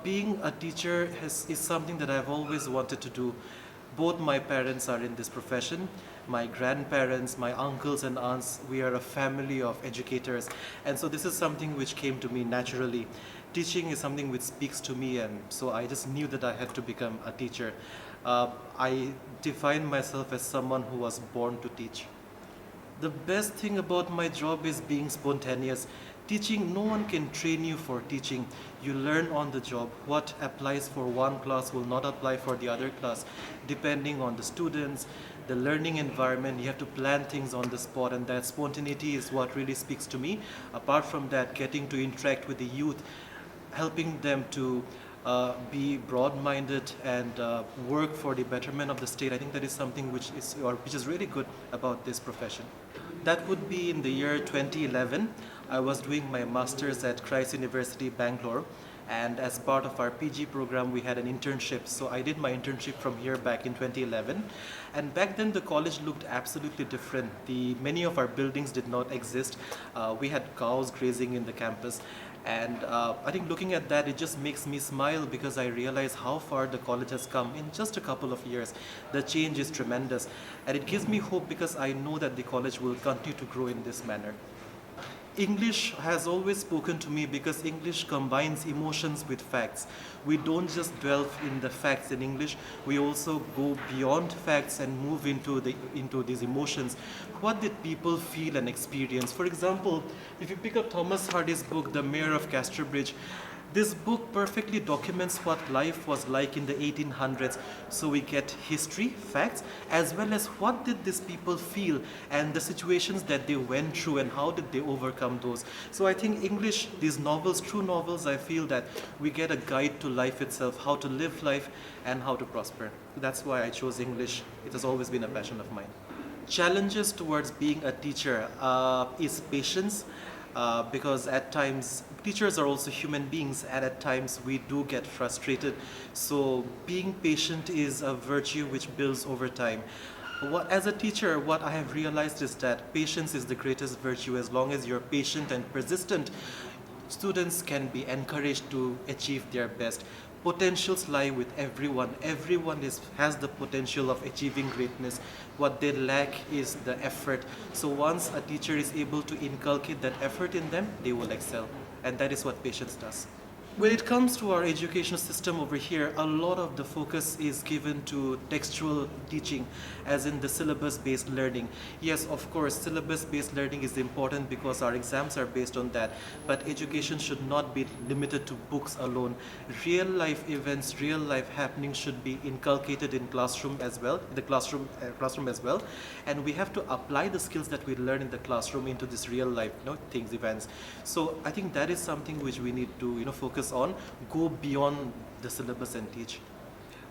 Being a teacher is something that I've always wanted to do. Both my parents are in this profession. My grandparents, my uncles and aunts, we are a family of educators. And so this is something which came to me naturally. Teaching is something which speaks to me, and so I just knew that I had to become a teacher. I define myself as someone who was born to teach. The best thing about my job is being spontaneous. Teaching, no one can train you for teaching. You learn on the job. What applies for one class will not apply for the other class. Depending on the students, the learning environment, you have to plan things on the spot, and that spontaneity is what really speaks to me. Apart from that, getting to interact with the youth, helping them to be broad-minded and work for the betterment of the state. I think that is something which is really good about this profession. That would be in the year 2011. I was doing my master's at Christ University, Bangalore, and as part of our PG program, we had an internship. So I did my internship from here back in 2011, and back then the college looked absolutely different. Many of our buildings did not exist. We had cows grazing in the campus, and I think looking at that, it just makes me smile because I realize how far the college has come in just a couple of years. The change is tremendous, and it gives me hope because I know that the college will continue to grow in this manner. English has always spoken to me because English combines emotions with facts. We don't just delve in the facts in English, we also go beyond facts and move into these emotions. What did people feel and experience? For example, if you pick up Thomas Hardy's book, The Mayor of Casterbridge, this book perfectly documents what life was like in the 1800s. So we get history, facts, as well as what did these people feel and the situations that they went through and how did they overcome those. So I think English, these novels, true novels, I feel that we get a guide to life itself, how to live life and how to prosper. That's why I chose English. It has always been a passion of mine. Challenges towards being a teacher is patience, because at times teachers are also human beings, and at times we do get frustrated. So being patient is a virtue which builds over time. As a teacher, what I have realized is that patience is the greatest virtue. As long as you're patient and persistent, students can be encouraged to achieve their best. Potentials lie with everyone. Has the potential of achieving greatness. What they lack is the effort. So once a teacher is able to inculcate that effort in them, they will excel. And that is what patience does. When it comes to our education system over here, a lot of the focus is given to textual teaching, as in the syllabus-based learning. Yes, of course, syllabus-based learning is important because our exams are based on that, but education should not be limited to books alone. Real-life events, real-life happenings should be inculcated in classroom as well, classroom as well, and we have to apply the skills that we learn in the classroom into this real-life, things, events. So I think that is something which we need to, focus on, go beyond the syllabus and teach.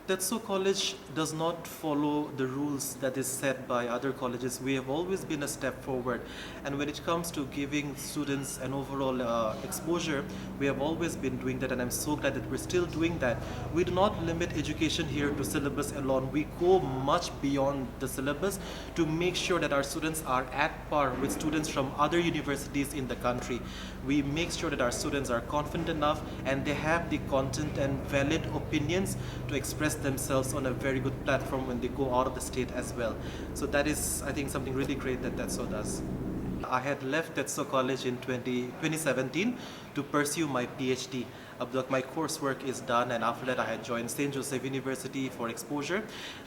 That so college does not follow the rules that is set by other colleges. We have always been a step forward, and when it comes to giving students an overall exposure, we have always been doing that, and I'm so glad that we're still doing that. We do not limit education here to syllabus alone. We go much beyond the syllabus to make sure that our students are at par with students from other universities in the country. We make sure that our students are confident enough and they have the content and valid opinions to express themselves on a very good platform when they go out of the state as well. So that is, I think, something really great that TETSO does. I had left TETSO College in 2017 to pursue my PhD. My coursework is done, and after that I had joined St. Joseph University for exposure.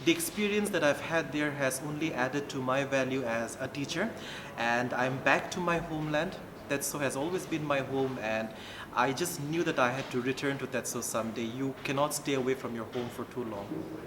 The experience that I've had there has only added to my value as a teacher, and I'm back to my homeland. TETSO has always been my home, and I just knew that I had to return to TETSO someday. You cannot stay away from your home for too long.